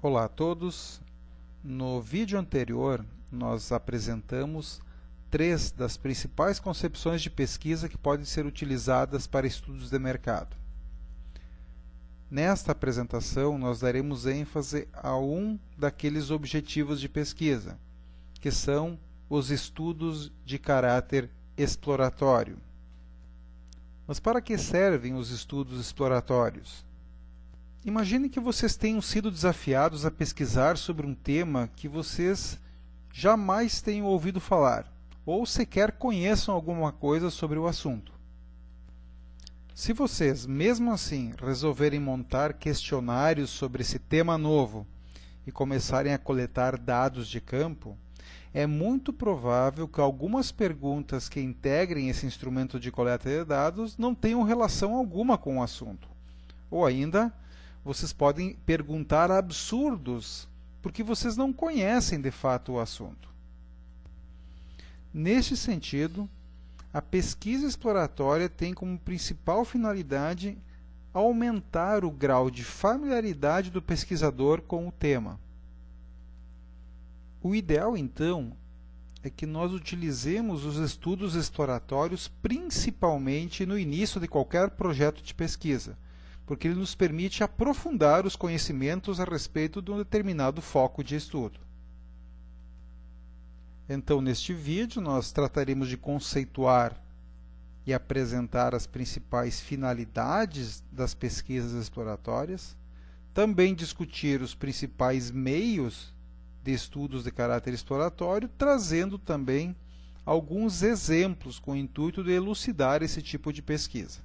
Olá a todos. No vídeo anterior, nós apresentamos 3 das principais concepções de pesquisa que podem ser utilizadas para estudos de mercado. Nesta apresentação, nós daremos ênfase a um daqueles objetivos de pesquisa, que são os estudos de caráter exploratório. Mas para que servem os estudos exploratórios? Imagine que vocês tenham sido desafiados a pesquisar sobre um tema que vocês jamais tenham ouvido falar, ou sequer conheçam alguma coisa sobre o assunto. Se vocês, mesmo assim, resolverem montar questionários sobre esse tema novo e começarem a coletar dados de campo, é muito provável que algumas perguntas que integrem esse instrumento de coleta de dados não tenham relação alguma com o assunto. Ou ainda, vocês podem perguntar absurdos, porque vocês não conhecem de fato o assunto. Neste sentido, a pesquisa exploratória tem como principal finalidade aumentar o grau de familiaridade do pesquisador com o tema. O ideal, então, é que nós utilizemos os estudos exploratórios principalmente no início de qualquer projeto de pesquisa, porque ele nos permite aprofundar os conhecimentos a respeito de um determinado foco de estudo. Então, neste vídeo, nós trataremos de conceituar e apresentar as principais finalidades das pesquisas exploratórias, também discutir os principais meios de estudos de caráter exploratório, trazendo também alguns exemplos com o intuito de elucidar esse tipo de pesquisa.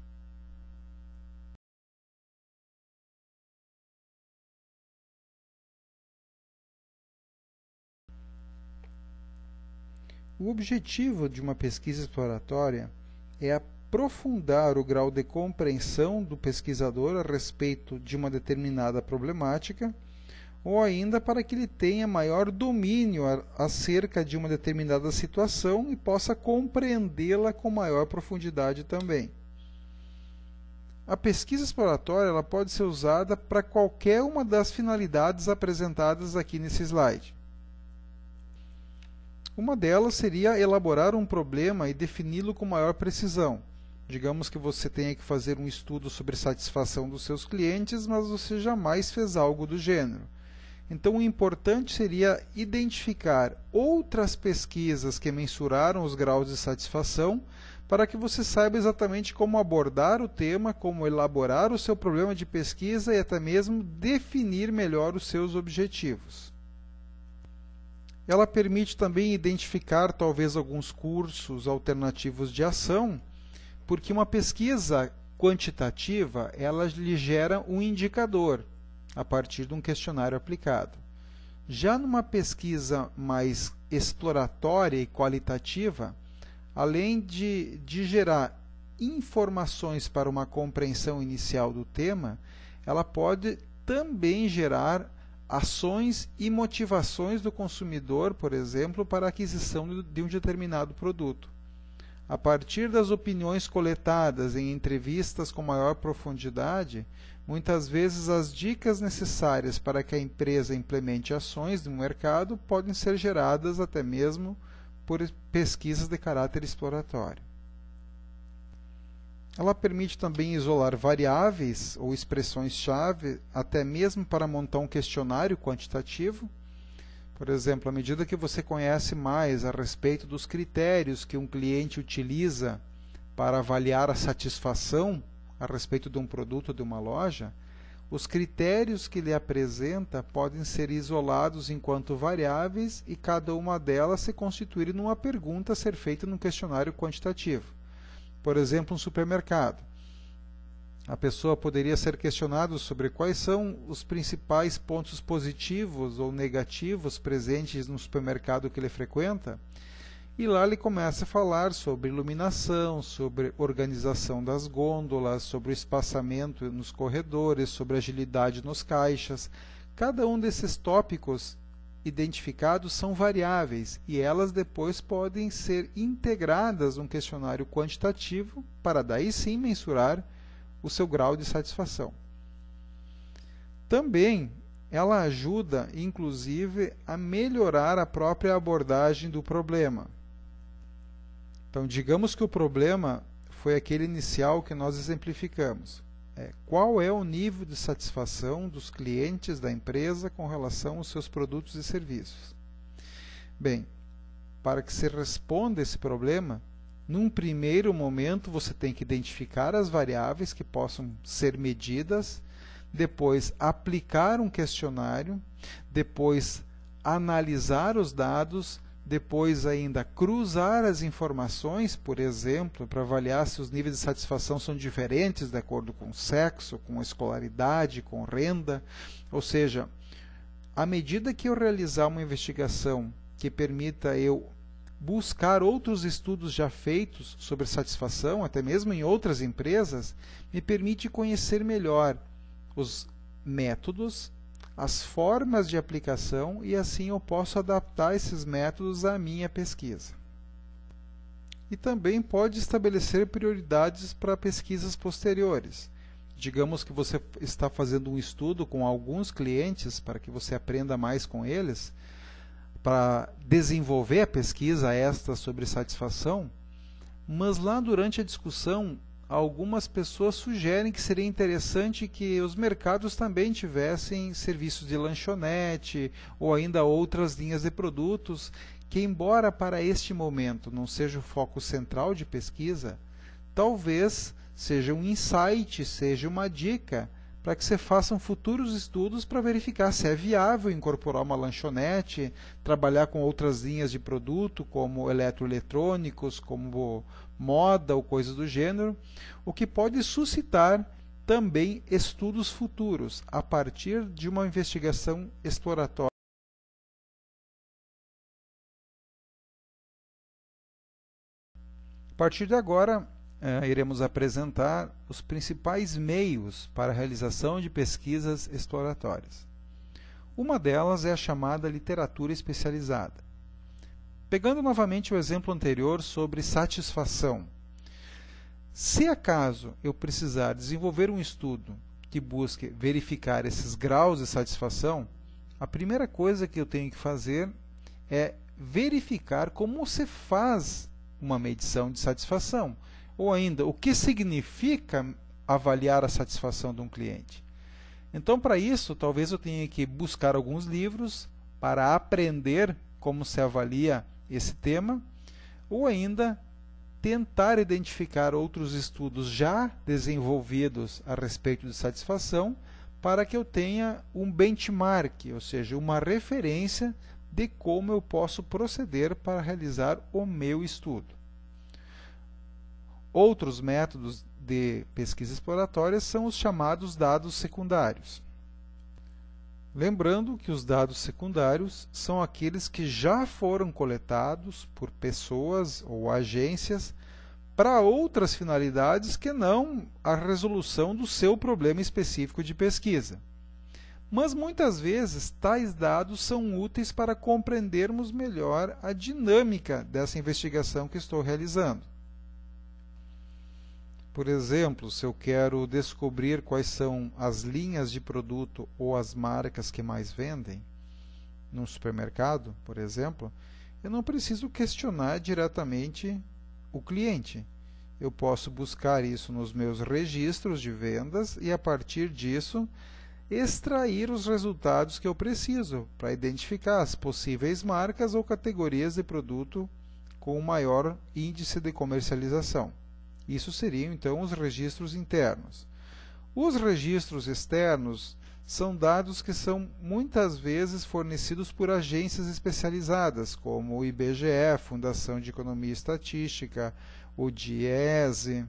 O objetivo de uma pesquisa exploratória é aprofundar o grau de compreensão do pesquisador a respeito de uma determinada problemática, ou ainda para que ele tenha maior domínio acerca de uma determinada situação e possa compreendê-la com maior profundidade também. A pesquisa exploratória ela pode ser usada para qualquer uma das finalidades apresentadas aqui nesse slide. Uma delas seria elaborar um problema e defini-lo com maior precisão. Digamos que você tenha que fazer um estudo sobre satisfação dos seus clientes, mas você jamais fez algo do gênero. Então, o importante seria identificar outras pesquisas que mensuraram os graus de satisfação para que você saiba exatamente como abordar o tema, como elaborar o seu problema de pesquisa e até mesmo definir melhor os seus objetivos. Ela permite também identificar talvez alguns cursos alternativos de ação, porque uma pesquisa quantitativa ela lhe gera um indicador a partir de um questionário aplicado. Já numa pesquisa mais exploratória e qualitativa, além de gerar informações para uma compreensão inicial do tema, ela pode também gerar ações e motivações do consumidor, por exemplo, para a aquisição de um determinado produto. A partir das opiniões coletadas em entrevistas com maior profundidade, muitas vezes as dicas necessárias para que a empresa implemente ações no mercado podem ser geradas até mesmo por pesquisas de caráter exploratório. Ela permite também isolar variáveis ou expressões-chave, até mesmo para montar um questionário quantitativo. Por exemplo, à medida que você conhece mais a respeito dos critérios que um cliente utiliza para avaliar a satisfação a respeito de um produto ou de uma loja, os critérios que ele apresenta podem ser isolados enquanto variáveis e cada uma delas se constituir numa pergunta a ser feita num questionário quantitativo. Por exemplo, um supermercado. A pessoa poderia ser questionada sobre quais são os principais pontos positivos ou negativos presentes no supermercado que ele frequenta, e lá ele começa a falar sobre iluminação, sobre organização das gôndolas, sobre o espaçamento nos corredores, sobre agilidade nos caixas. Cada um desses tópicos identificados são variáveis e elas depois podem ser integradas num questionário quantitativo para daí sim mensurar o seu grau de satisfação. Também ela ajuda, inclusive, a melhorar a própria abordagem do problema. Então, digamos que o problema foi aquele inicial que nós exemplificamos. Qual é o nível de satisfação dos clientes da empresa com relação aos seus produtos e serviços? Bem, para que se responda esse problema, num primeiro momento você tem que identificar as variáveis que possam ser medidas, depois aplicar um questionário, depois analisar os dados, depois ainda cruzar as informações, por exemplo, para avaliar se os níveis de satisfação são diferentes de acordo com o sexo, com a escolaridade, com renda. Ou seja, à medida que eu realizar uma investigação que permita eu buscar outros estudos já feitos sobre satisfação, até mesmo em outras empresas, me permite conhecer melhor os métodos, as formas de aplicação, e assim eu posso adaptar esses métodos à minha pesquisa. E também pode estabelecer prioridades para pesquisas posteriores. Digamos que você está fazendo um estudo com alguns clientes para que você aprenda mais com eles, para desenvolver a pesquisa esta sobre satisfação, mas lá durante a discussão algumas pessoas sugerem que seria interessante que os mercados também tivessem serviços de lanchonete ou ainda outras linhas de produtos que, embora para este momento não seja o foco central de pesquisa, talvez seja um insight, seja uma dica para que se façam futuros estudos para verificar se é viável incorporar uma lanchonete, trabalhar com outras linhas de produto, como eletroeletrônicos, como moda ou coisas do gênero, o que pode suscitar também estudos futuros a partir de uma investigação exploratória. A partir de agora, iremos apresentar os principais meios para a realização de pesquisas exploratórias. Uma delas é a chamada literatura especializada. Pegando novamente o exemplo anterior sobre satisfação, se acaso eu precisar desenvolver um estudo que busque verificar esses graus de satisfação, a primeira coisa que eu tenho que fazer é verificar como se faz uma medição de satisfação. Ou ainda, o que significa avaliar a satisfação de um cliente. Então, para isso, talvez eu tenha que buscar alguns livros para aprender como se avalia esse tema, ou ainda tentar identificar outros estudos já desenvolvidos a respeito de satisfação, para que eu tenha um benchmark, ou seja, uma referência de como eu posso proceder para realizar o meu estudo. Outros métodos de pesquisa exploratória são os chamados dados secundários. Lembrando que os dados secundários são aqueles que já foram coletados por pessoas ou agências para outras finalidades que não a resolução do seu problema específico de pesquisa. Mas muitas vezes tais dados são úteis para compreendermos melhor a dinâmica dessa investigação que estou realizando. Por exemplo, se eu quero descobrir quais são as linhas de produto ou as marcas que mais vendem, num supermercado, por exemplo, eu não preciso questionar diretamente o cliente. Eu posso buscar isso nos meus registros de vendas e, a partir disso, extrair os resultados que eu preciso para identificar as possíveis marcas ou categorias de produto com o maior índice de comercialização. Isso seriam, então, os registros internos. Os registros externos são dados que são muitas vezes fornecidos por agências especializadas, como o IBGE, Fundação de Economia e Estatística, o DIESE,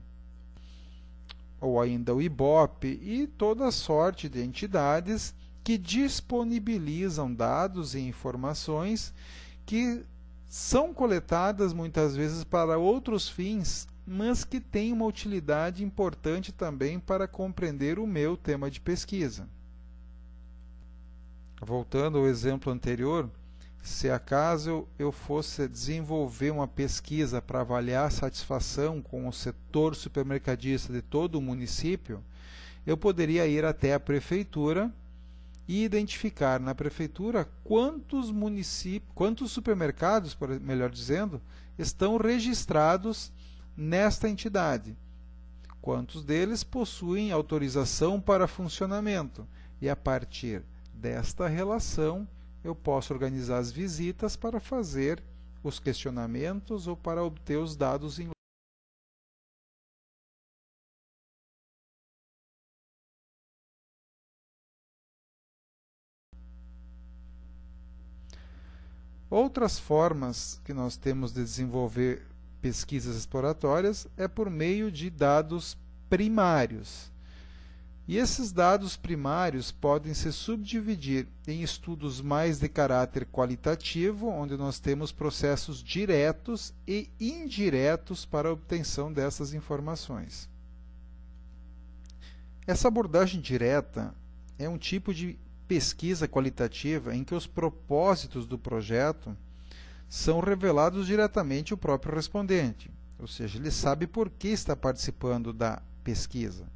ou ainda o IBOP, e toda sorte de entidades que disponibilizam dados e informações que são coletadas muitas vezes para outros fins, mas que têm uma utilidade importante também para compreender o meu tema de pesquisa. Voltando ao exemplo anterior, se acaso eu fosse desenvolver uma pesquisa para avaliar a satisfação com o setor supermercadista de todo o município, eu poderia ir até a prefeitura e identificar na prefeitura quantos supermercados, melhor dizendo, estão registrados nesta entidade. Quantos deles possuem autorização para funcionamento? E a partir desta relação, eu posso organizar as visitas para fazer os questionamentos ou para obter os dados em Outras formas que nós temos de desenvolver pesquisas exploratórias é por meio de dados primários. E esses dados primários podem se subdividir em estudos mais de caráter qualitativo, onde nós temos processos diretos e indiretos para a obtenção dessas informações. Essa abordagem direta é um tipo de pesquisa qualitativa em que os propósitos do projeto são revelados diretamente ao próprio respondente, ou seja, ele sabe por que está participando da pesquisa.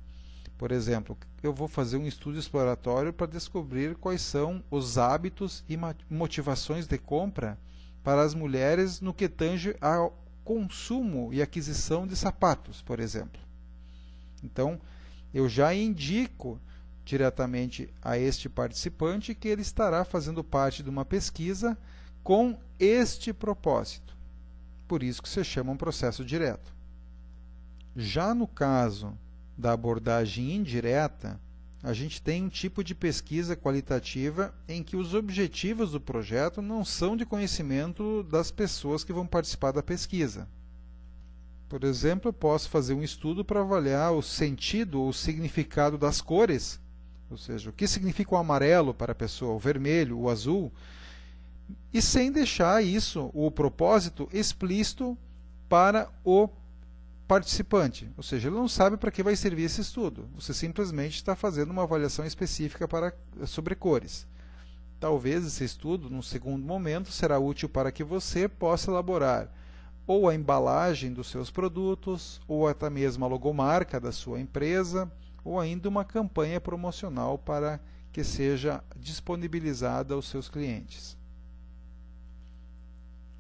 Por exemplo, eu vou fazer um estudo exploratório para descobrir quais são os hábitos e motivações de compra para as mulheres no que tange ao consumo e aquisição de sapatos, por exemplo. Então, eu já indico diretamente a este participante que ele estará fazendo parte de uma pesquisa com este propósito. Por isso que se chama um processo direto. Já no caso da abordagem indireta, a gente tem um tipo de pesquisa qualitativa em que os objetivos do projeto não são de conhecimento das pessoas que vão participar da pesquisa. Por exemplo, eu posso fazer um estudo para avaliar o sentido ou o significado das cores, ou seja, o que significa o amarelo para a pessoa, o vermelho, o azul, e sem deixar isso, o propósito, explícito para o participante. Ou seja, ele não sabe para que vai servir esse estudo. Você simplesmente está fazendo uma avaliação específica sobre cores. Talvez esse estudo, num segundo momento, será útil para que você possa elaborar ou a embalagem dos seus produtos, ou até mesmo a logomarca da sua empresa, ou ainda uma campanha promocional para que seja disponibilizada aos seus clientes.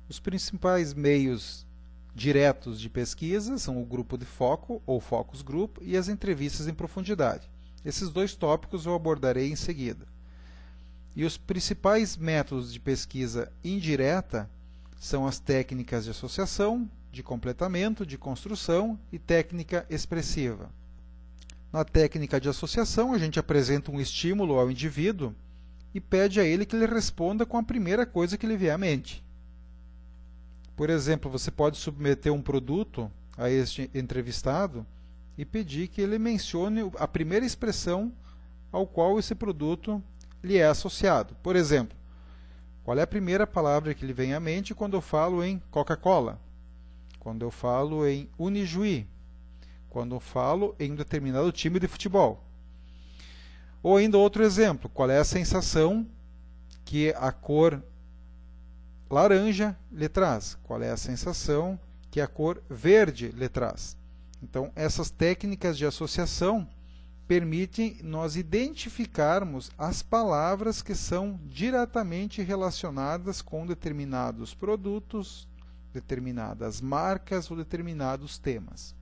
Os principais meios diretos de pesquisa são o grupo de foco, ou focus group, e as entrevistas em profundidade. Esses dois tópicos eu abordarei em seguida. E os principais métodos de pesquisa indireta são as técnicas de associação, de completamento, de construção e técnica expressiva. Na técnica de associação, a gente apresenta um estímulo ao indivíduo e pede a ele que ele responda com a primeira coisa que lhe vier à mente. Por exemplo, você pode submeter um produto a este entrevistado e pedir que ele mencione a primeira expressão ao qual esse produto lhe é associado. Por exemplo, qual é a primeira palavra que lhe vem à mente quando eu falo em Coca-Cola? Quando eu falo em Unijuí? Quando eu falo em um determinado time de futebol? Ou ainda outro exemplo, qual é a sensação que a cor laranja lhe traz? Qual é a sensação que a cor verde lhe traz? Então, essas técnicas de associação permitem nós identificarmos as palavras que são diretamente relacionadas com determinados produtos, determinadas marcas ou determinados temas.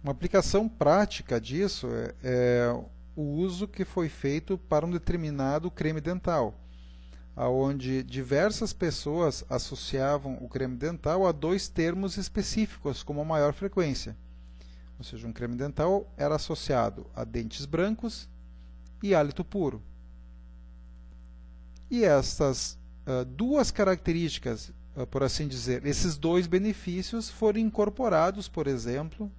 Uma aplicação prática disso é o uso que foi feito para um determinado creme dental, onde diversas pessoas associavam o creme dental a dois termos específicos com uma maior frequência. Ou seja, um creme dental era associado a dentes brancos e hálito puro. E essas duas características, por assim dizer, esses dois benefícios foram incorporados, por exemplo,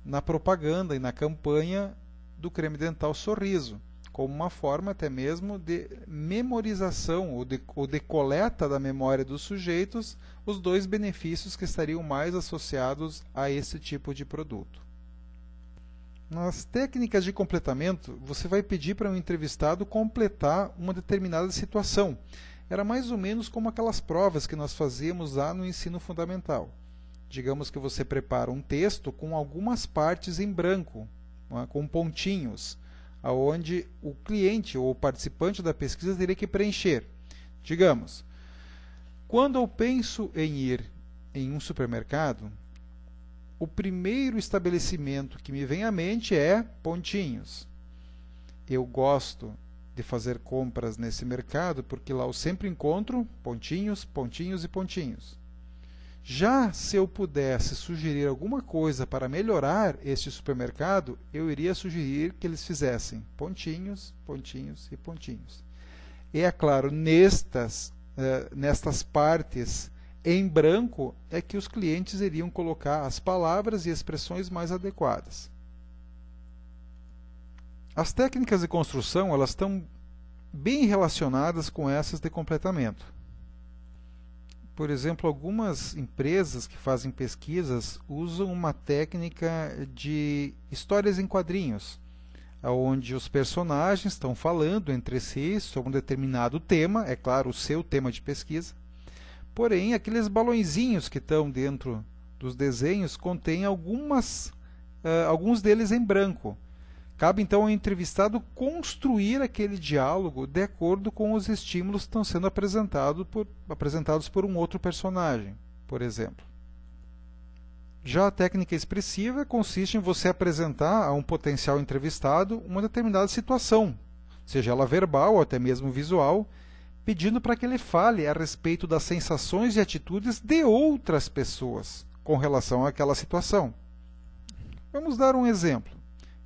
na propaganda e na campanha do creme dental Sorriso, como uma forma até mesmo de memorização ou de coleta da memória dos sujeitos, os dois benefícios que estariam mais associados a esse tipo de produto. Nas técnicas de completamento, você vai pedir para um entrevistado completar uma determinada situação. Era mais ou menos como aquelas provas que nós fazíamos lá no ensino fundamental. Digamos que você prepara um texto com algumas partes em branco, com pontinhos, onde o cliente ou o participante da pesquisa teria que preencher. Digamos, quando eu penso em ir em um supermercado, o primeiro estabelecimento que me vem à mente é pontinhos. Eu gosto de fazer compras nesse mercado porque lá eu sempre encontro pontinhos, pontinhos e pontinhos. Já se eu pudesse sugerir alguma coisa para melhorar este supermercado, eu iria sugerir que eles fizessem pontinhos, pontinhos e pontinhos. E é claro, nestas partes em branco é que os clientes iriam colocar as palavras e expressões mais adequadas. As técnicas de construção, elas estão bem relacionadas com essas de completamento. Por exemplo, algumas empresas que fazem pesquisas usam uma técnica de histórias em quadrinhos, onde os personagens estão falando entre si sobre um determinado tema, é claro, o seu tema de pesquisa, porém, aqueles balõezinhos que estão dentro dos desenhos contêm alguns deles em branco. Cabe então ao entrevistado construir aquele diálogo de acordo com os estímulos que estão sendo apresentados por um outro personagem, por exemplo. Já a técnica expressiva consiste em você apresentar a um potencial entrevistado uma determinada situação, seja ela verbal ou até mesmo visual, pedindo para que ele fale a respeito das sensações e atitudes de outras pessoas com relação àquela situação. Vamos dar um exemplo.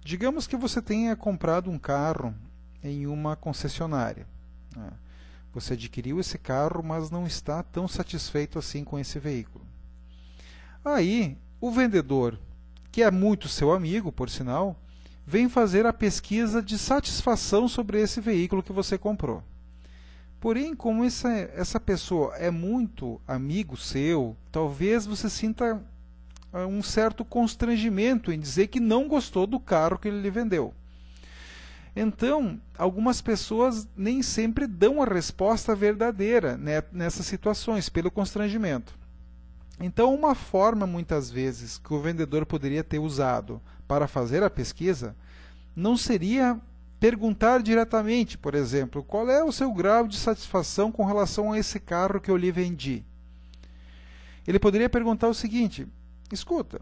Digamos que você tenha comprado um carro em uma concessionária. Você adquiriu esse carro, mas não está tão satisfeito assim com esse veículo. Aí, o vendedor, que é muito seu amigo, por sinal, vem fazer a pesquisa de satisfação sobre esse veículo que você comprou. Porém, como essa pessoa é muito amigo seu, talvez você sinta um certo constrangimento em dizer que não gostou do carro que ele lhe vendeu. Então, algumas pessoas nem sempre dão a resposta verdadeira, né, nessas situações, pelo constrangimento. Então, uma forma, muitas vezes, que o vendedor poderia ter usado para fazer a pesquisa, não seria perguntar diretamente, por exemplo, qual é o seu grau de satisfação com relação a esse carro que eu lhe vendi. Ele poderia perguntar o seguinte: escuta,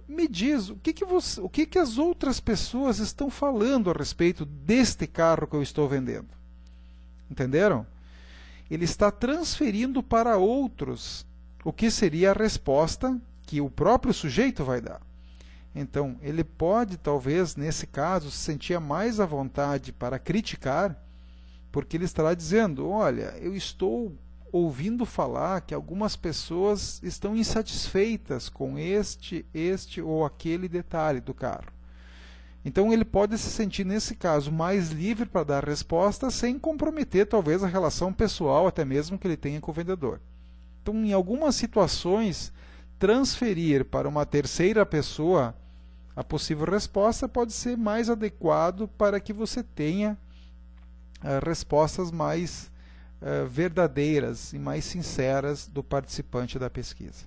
me diz o que as outras pessoas estão falando a respeito deste carro que eu estou vendendo. Entenderam? Ele está transferindo para outros o que seria a resposta que o próprio sujeito vai dar. Então, ele pode, talvez, nesse caso, se sentir mais à vontade para criticar, porque ele estará dizendo: olha, eu estou ouvindo falar que algumas pessoas estão insatisfeitas com este ou aquele detalhe do carro. Então ele pode se sentir, nesse caso, mais livre para dar resposta sem comprometer, talvez, a relação pessoal, até mesmo que ele tenha com o vendedor. Então, em algumas situações, transferir para uma terceira pessoa a possível resposta pode ser mais adequado para que você tenha respostas mais verdadeiras e mais sinceras do participante da pesquisa.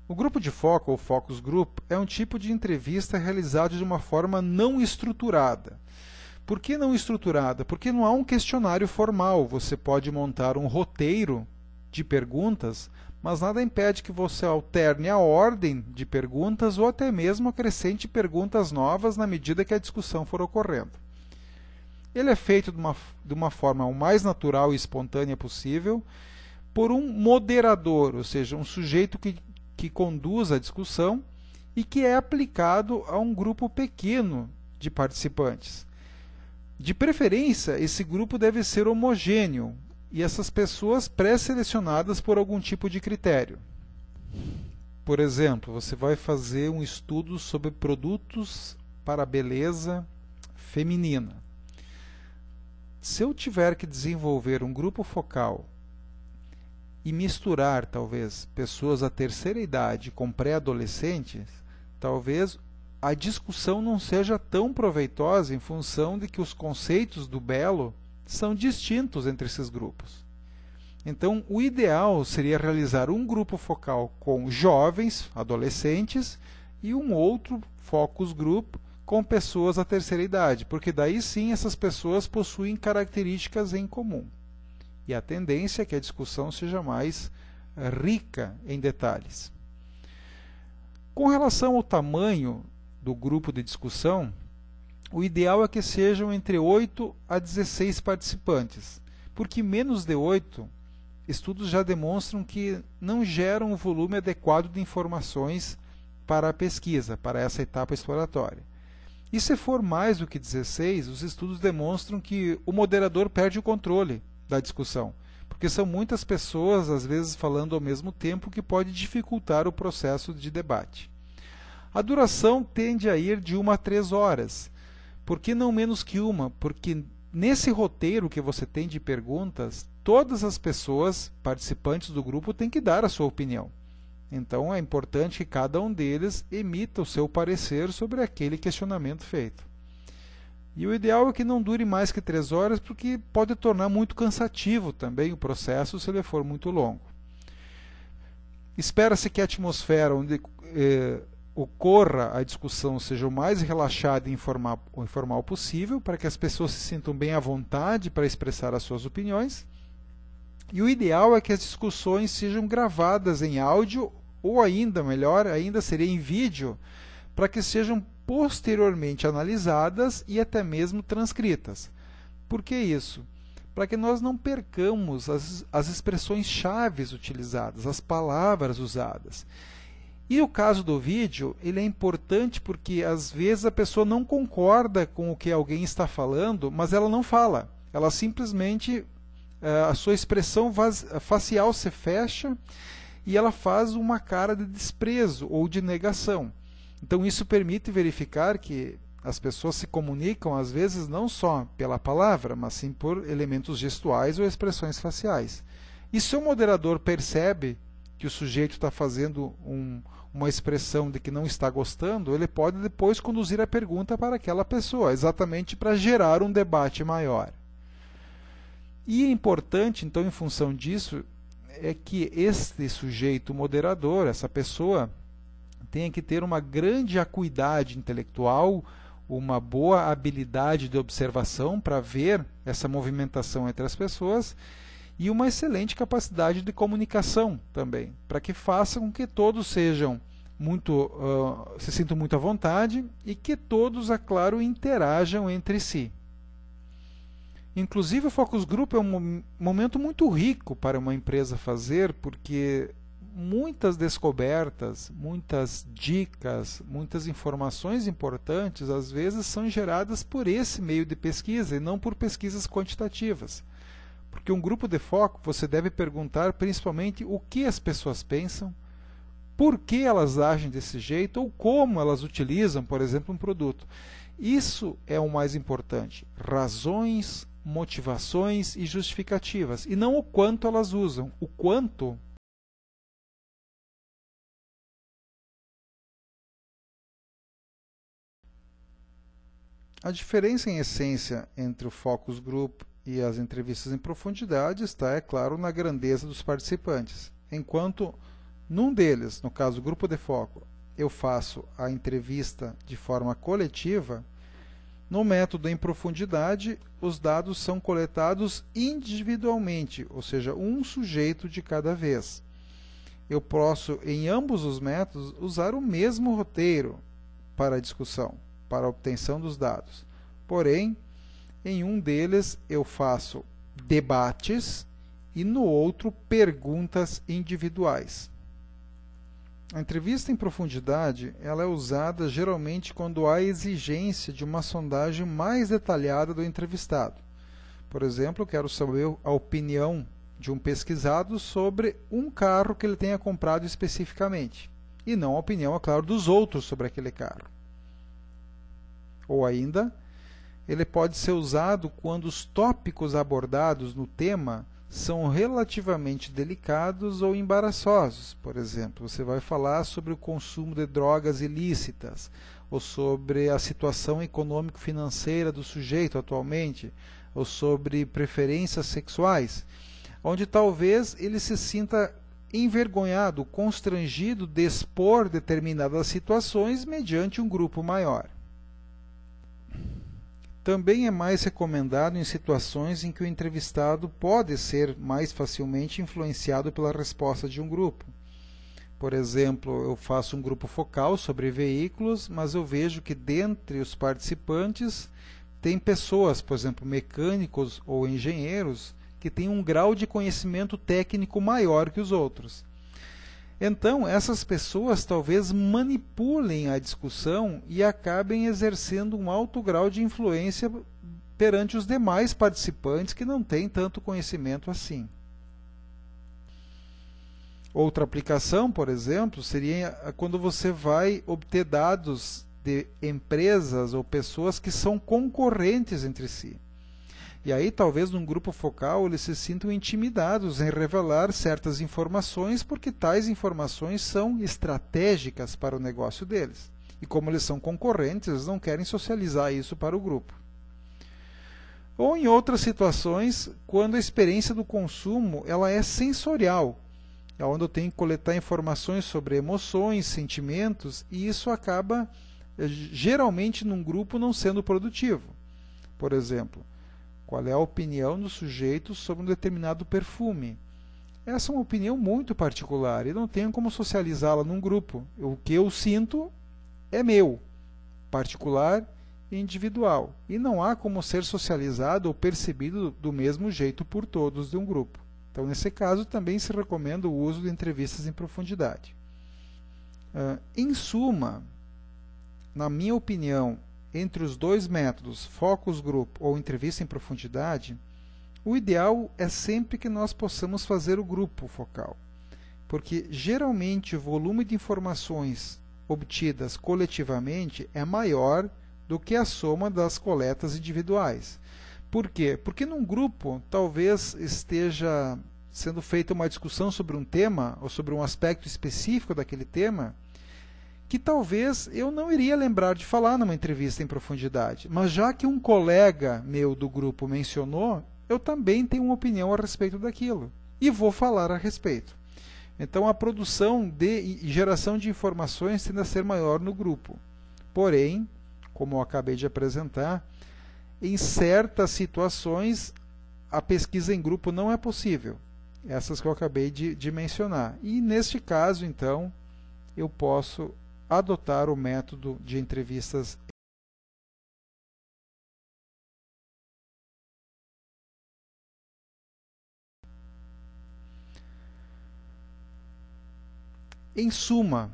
O grupo de foco, ou focus group, é um tipo de entrevista realizado de uma forma não estruturada. Por que não estruturada? Porque não há um questionário formal. Você pode montar um roteiro de perguntas, mas nada impede que você alterne a ordem de perguntas ou até mesmo acrescente perguntas novas na medida que a discussão for ocorrendo. Ele é feito de uma forma o mais natural e espontânea possível por um moderador, ou seja, um sujeito que conduz a discussão e que é aplicado a um grupo pequeno de participantes. De preferência, esse grupo deve ser homogêneo e essas pessoas pré-selecionadas por algum tipo de critério. Por exemplo, você vai fazer um estudo sobre produtos para a beleza feminina. Se eu tiver que desenvolver um grupo focal e misturar, talvez, pessoas da terceira idade com pré-adolescentes, talvez a discussão não seja tão proveitosa em função de que os conceitos do belo são distintos entre esses grupos. Então, o ideal seria realizar um grupo focal com jovens, adolescentes, e um outro focus group com pessoas da terceira idade, porque daí sim essas pessoas possuem características em comum. E a tendência é que a discussão seja mais rica em detalhes. Com relação ao tamanho do grupo de discussão, o ideal é que sejam entre 8 a 16 participantes, porque menos de 8, estudos já demonstram que não geram um volume adequado de informações para a pesquisa, para essa etapa exploratória. E se for mais do que 16, os estudos demonstram que o moderador perde o controle da discussão, porque são muitas pessoas, às vezes, falando ao mesmo tempo, que pode dificultar o processo de debate. A duração tende a ir de 1 a 3 horas. Por que não menos que uma? Porque nesse roteiro que você tem de perguntas, todas as pessoas participantes do grupo têm que dar a sua opinião. Então é importante que cada um deles emita o seu parecer sobre aquele questionamento feito. E o ideal é que não dure mais que 3 horas, porque pode tornar muito cansativo também o processo se ele for muito longo. Espera-se que a atmosfera onde ocorra a discussão seja o mais relaxada e informal possível, para que as pessoas se sintam bem à vontade para expressar as suas opiniões. E o ideal é que as discussões sejam gravadas em áudio, ou ainda melhor, ainda seria em vídeo, para que sejam posteriormente analisadas e até mesmo transcritas. Por que isso? Para que nós não percamos as expressões chaves utilizadas, as palavras usadas. E o caso do vídeo, ele é importante porque às vezes a pessoa não concorda com o que alguém está falando, mas ela não fala. Ela simplesmente, a sua expressão facial se fecha e ela faz uma cara de desprezo ou de negação. Então isso permite verificar que as pessoas se comunicam às vezes não só pela palavra, mas sim por elementos gestuais ou expressões faciais. E se o moderador percebe que o sujeito está fazendo uma expressão de que não está gostando, ele pode depois conduzir a pergunta para aquela pessoa, exatamente para gerar um debate maior. E é importante, então, em função disso, é que este sujeito moderador, essa pessoa, tenha que ter uma grande acuidade intelectual, uma boa habilidade de observação para ver essa movimentação entre as pessoas e uma excelente capacidade de comunicação também, para que faça com que todos sejam se sintam muito à vontade e que todos, é claro, interajam entre si. Inclusive, o Focus Group é um momento muito rico para uma empresa fazer, porque muitas descobertas, muitas dicas, muitas informações importantes, às vezes, são geradas por esse meio de pesquisa e não por pesquisas quantitativas. Porque um grupo de foco, você deve perguntar principalmente o que as pessoas pensam, por que elas agem desse jeito ou como elas utilizam, por exemplo, um produto. Isso é o mais importante. Razões, motivações e justificativas. E não o quanto elas usam. O quanto a diferença em essência entre o focus group e as entrevistas em profundidade está, é claro, na grandeza dos participantes. Enquanto num deles, no caso o grupo de foco, eu faço a entrevista de forma coletiva, no método em profundidade, os dados são coletados individualmente, ou seja, um sujeito de cada vez. Eu posso, em ambos os métodos, usar o mesmo roteiro para a discussão, para a obtenção dos dados. Porém, em um deles eu faço debates e no outro perguntas individuais. A entrevista em profundidade ela é usada geralmente quando há exigência de uma sondagem mais detalhada do entrevistado. Por exemplo, eu quero saber a opinião de um pesquisado sobre um carro que ele tenha comprado especificamente, e não a opinião, é claro, dos outros sobre aquele carro. Ou ainda, ele pode ser usado quando os tópicos abordados no tema são relativamente delicados ou embaraçosos. Por exemplo, você vai falar sobre o consumo de drogas ilícitas, ou sobre a situação econômico-financeira do sujeito atualmente, ou sobre preferências sexuais. onde talvez ele se sinta envergonhado, constrangido de expor determinadas situações mediante um grupo maior. Também é mais recomendado em situações em que o entrevistado pode ser mais facilmente influenciado pela resposta de um grupo. Por exemplo, eu faço um grupo focal sobre veículos, mas eu vejo que dentre os participantes tem pessoas, por exemplo, mecânicos ou engenheiros, que têm um grau de conhecimento técnico maior que os outros. Então, essas pessoas talvez manipulem a discussão e acabem exercendo um alto grau de influência perante os demais participantes que não têm tanto conhecimento assim. Outra aplicação, por exemplo, seria quando você vai obter dados de empresas ou pessoas que são concorrentes entre si. E aí, talvez, num grupo focal, eles se sintam intimidados em revelar certas informações, porque tais informações são estratégicas para o negócio deles. E como eles são concorrentes, eles não querem socializar isso para o grupo. Ou em outras situações, quando a experiência do consumo ela é sensorial, é onde eu tenho que coletar informações sobre emoções, sentimentos, e isso acaba, geralmente, num grupo não sendo produtivo. Por exemplo, qual é a opinião do sujeito sobre um determinado perfume? Essa é uma opinião muito particular e não tenho como socializá-la num grupo. O que eu sinto é meu, particular e individual, e não há como ser socializado ou percebido do mesmo jeito por todos de um grupo. Então, nesse caso, também se recomenda o uso de entrevistas em profundidade. Em suma, na minha opinião, entre os dois métodos, focus group ou entrevista em profundidade, o ideal é sempre que nós possamos fazer o grupo focal, porque geralmente o volume de informações obtidas coletivamente é maior do que a soma das coletas individuais. Por quê? Porque num grupo talvez esteja sendo feita uma discussão sobre um tema ou sobre um aspecto específico daquele tema que talvez eu não iria lembrar de falar numa entrevista em profundidade. Mas já que um colega meu do grupo mencionou, eu também tenho uma opinião a respeito daquilo e vou falar a respeito. Então a produção e geração de informações tende a ser maior no grupo. Porém, como eu acabei de apresentar, em certas situações a pesquisa em grupo não é possível. Essas que eu acabei de mencionar. E neste caso, então, eu posso adotar o método de entrevistas em suma.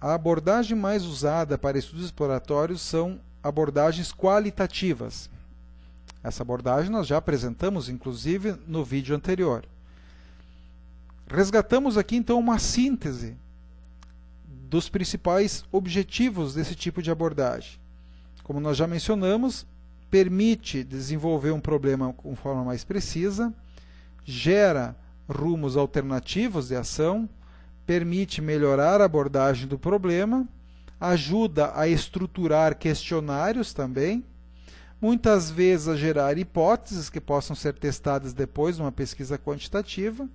A abordagem mais usada para estudos exploratórios são abordagens qualitativas. Essa abordagem nós já apresentamos, inclusive, no vídeo anterior. Resgatamos aqui, então, uma síntese dos principais objetivos desse tipo de abordagem. Como nós já mencionamos, permite desenvolver um problema com forma mais precisa, gera rumos alternativos de ação, permite melhorar a abordagem do problema, ajuda a estruturar questionários também, muitas vezes a gerar hipóteses que possam ser testadas depois numa pesquisa quantitativa,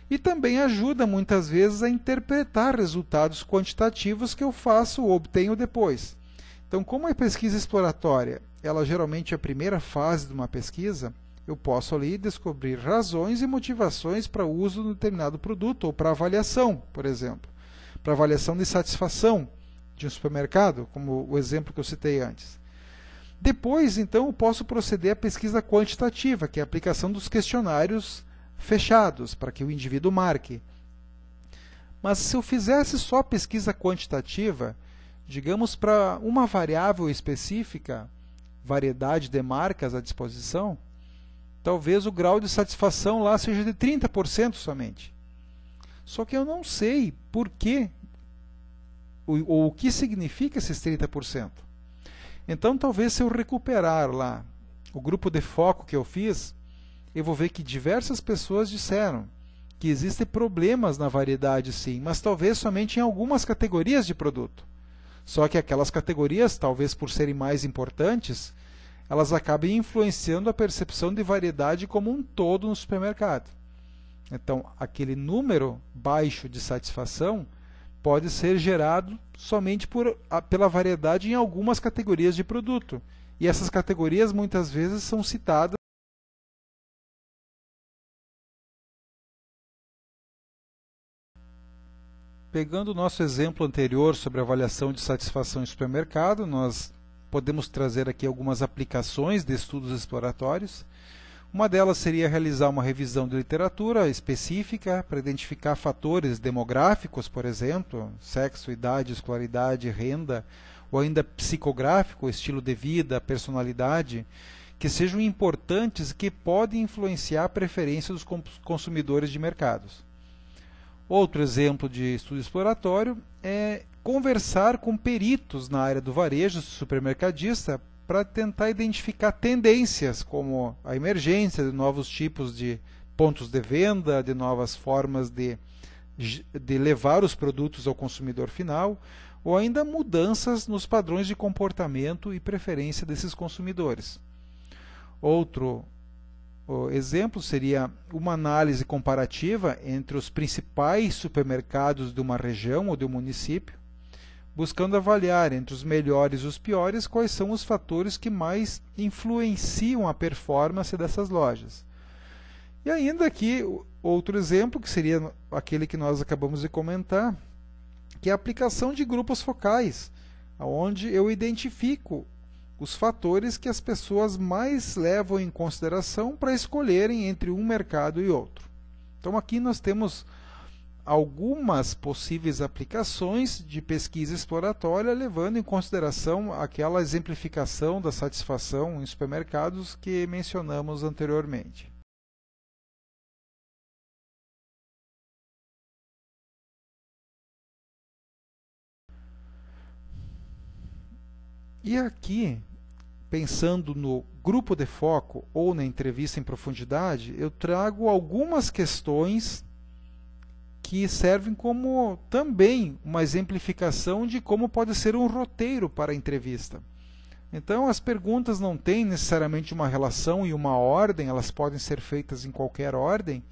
e também ajuda muitas vezes a interpretar resultados quantitativos que eu faço ou obtenho depois. Então, como a pesquisa exploratória, ela geralmente é a primeira fase de uma pesquisa, eu posso ali descobrir razões e motivações para o uso de um determinado produto ou para avaliação, por exemplo, para avaliação de satisfação de um supermercado, como o exemplo que eu citei antes. Depois, então, eu posso proceder à pesquisa quantitativa, que é a aplicação dos questionários fechados, para que o indivíduo marque. Mas se eu fizesse só pesquisa quantitativa, digamos para uma variável específica, variedade de marcas à disposição, talvez o grau de satisfação lá seja de 30% somente. Só que eu não sei por quê, ou o que significa esses 30%. Então, talvez se eu recuperar lá o grupo de foco que eu fiz, eu vou ver que diversas pessoas disseram que existem problemas na variedade sim, mas talvez somente em algumas categorias de produto. Só que aquelas categorias, talvez por serem mais importantes, elas acabam influenciando a percepção de variedade como um todo no supermercado. Então, aquele número baixo de satisfação pode ser gerado somente pela variedade em algumas categorias de produto. E essas categorias muitas vezes são citadas. Pegando o nosso exemplo anterior sobre avaliação de satisfação em supermercado, nós podemos trazer aqui algumas aplicações de estudos exploratórios. Uma delas seria realizar uma revisão de literatura específica para identificar fatores demográficos, por exemplo, sexo, idade, escolaridade, renda, ou ainda psicográfico, estilo de vida, personalidade, que sejam importantes e que podem influenciar a preferência dos consumidores de mercados. Outro exemplo de estudo exploratório é conversar com peritos na área do varejo, supermercadista, para tentar identificar tendências como a emergência de novos tipos de pontos de venda, de novas formas de levar os produtos ao consumidor final, ou ainda mudanças nos padrões de comportamento e preferência desses consumidores. Outro exemplo seria uma análise comparativa entre os principais supermercados de uma região ou de um município, buscando avaliar entre os melhores e os piores quais são os fatores que mais influenciam a performance dessas lojas. E ainda aqui outro exemplo, que seria aquele que nós acabamos de comentar, que é a aplicação de grupos focais, onde eu identifico os fatores que as pessoas mais levam em consideração para escolherem entre um mercado e outro. Então aqui nós temos algumas possíveis aplicações de pesquisa exploratória, levando em consideração aquela exemplificação da satisfação em supermercados que mencionamos anteriormente. E aqui, pensando no grupo de foco ou na entrevista em profundidade, eu trago algumas questões que servem como também uma exemplificação de como pode ser um roteiro para a entrevista. Então, as perguntas não têm necessariamente uma relação e uma ordem, elas podem ser feitas em qualquer ordem,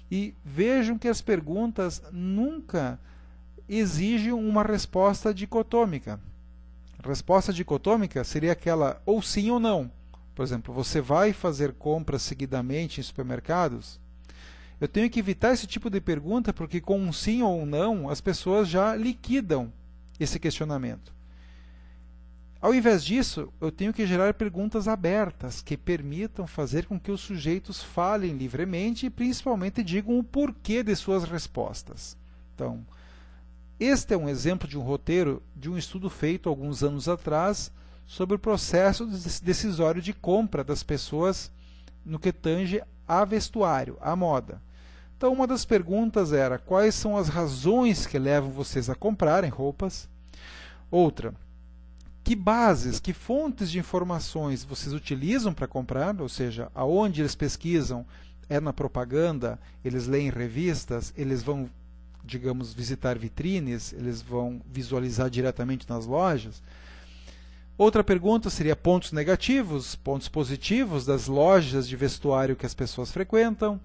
e vejam que as perguntas nunca exigem uma resposta dicotômica. A resposta dicotômica seria aquela ou sim ou não. Por exemplo, você vai fazer compras seguidamente em supermercados? Eu tenho que evitar esse tipo de pergunta porque com um sim ou um não as pessoas já liquidam esse questionamento. Ao invés disso, eu tenho que gerar perguntas abertas que permitam fazer com que os sujeitos falem livremente e principalmente digam o porquê de suas respostas. Então, este é um exemplo de um roteiro de um estudo feito alguns anos atrás sobre o processo decisório de compra das pessoas no que tange a vestuário, a moda. Então, uma das perguntas era: quais são as razões que levam vocês a comprarem roupas? Outra: que bases, que fontes de informações vocês utilizam para comprar? Ou seja, aonde eles pesquisam? É na propaganda? Eles leem revistas? Eles vão, digamos, visitar vitrines? Eles vão visualizar diretamente nas lojas? Outra pergunta seria pontos negativos, pontos positivos das lojas de vestuário que as pessoas frequentam.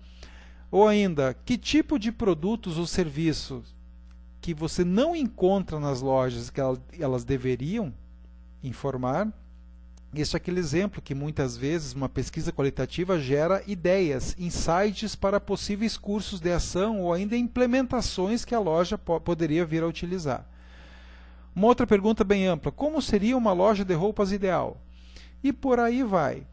Ou ainda, que tipo de produtos ou serviços que você não encontra nas lojas que elas deveriam informar. Este é aquele exemplo que muitas vezes uma pesquisa qualitativa gera ideias, insights para possíveis cursos de ação ou ainda implementações que a loja poderia vir a utilizar. Uma outra pergunta bem ampla: como seria uma loja de roupas ideal? E por aí vai.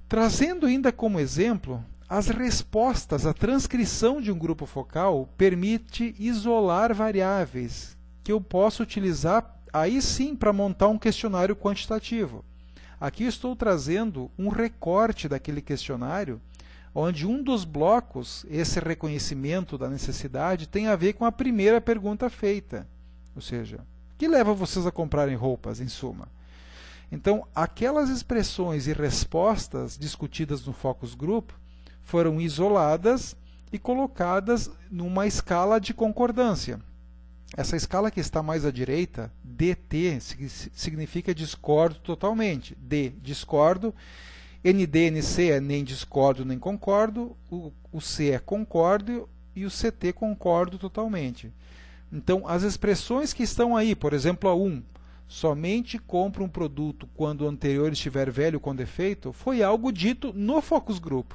Trazendo ainda como exemplo, as respostas, a transcrição de um grupo focal permite isolar variáveis que eu posso utilizar aí sim para montar um questionário quantitativo. Aqui eu estou trazendo um recorte daquele questionário, onde um dos blocos, esse reconhecimento da necessidade, tem a ver com a primeira pergunta feita. Ou seja, o que leva vocês a comprarem roupas, em suma? Então, aquelas expressões e respostas discutidas no focus group foram isoladas e colocadas numa escala de concordância. essa escala que está mais à direita, DT, significa discordo totalmente. D, discordo. ND, NC é nem discordo nem concordo. O C é concordo e o CT concordo totalmente. Então, as expressões que estão aí, por exemplo, a 1, somente compra um produto quando o anterior estiver velho com defeito, foi algo dito no focus group.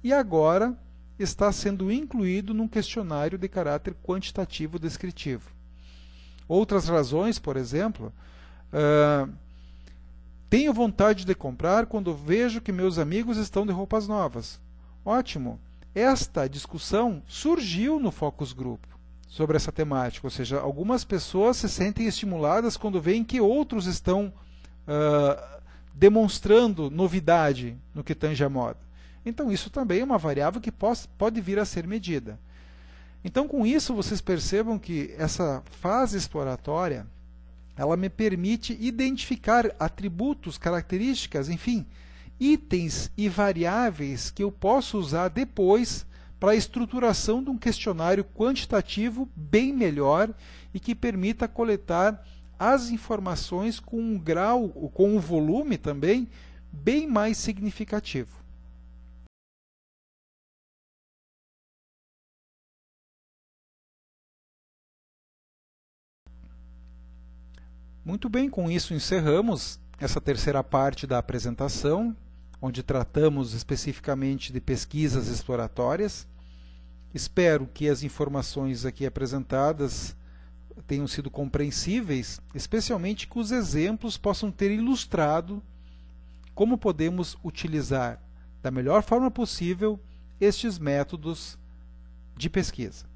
E agora está sendo incluído num questionário de caráter quantitativo descritivo. Outras razões, por exemplo, tenho vontade de comprar quando vejo que meus amigos estão de roupas novas. Ótimo! Esta discussão surgiu no focus group sobre essa temática, ou seja, algumas pessoas se sentem estimuladas quando veem que outros estão demonstrando novidade no que tange a moda. Então isso também é uma variável que pode vir a ser medida. Então com isso vocês percebam que essa fase exploratória ela me permite identificar atributos, características, enfim, itens e variáveis que eu posso usar depois para a estruturação de um questionário quantitativo bem melhor e que permita coletar as informações com um grau, com um volume também bem mais significativo. Muito bem, com isso encerramos essa terceira parte da apresentação, onde tratamos especificamente de pesquisas exploratórias. Espero que as informações aqui apresentadas tenham sido compreensíveis, especialmente que os exemplos possam ter ilustrado como podemos utilizar da melhor forma possível estes métodos de pesquisa.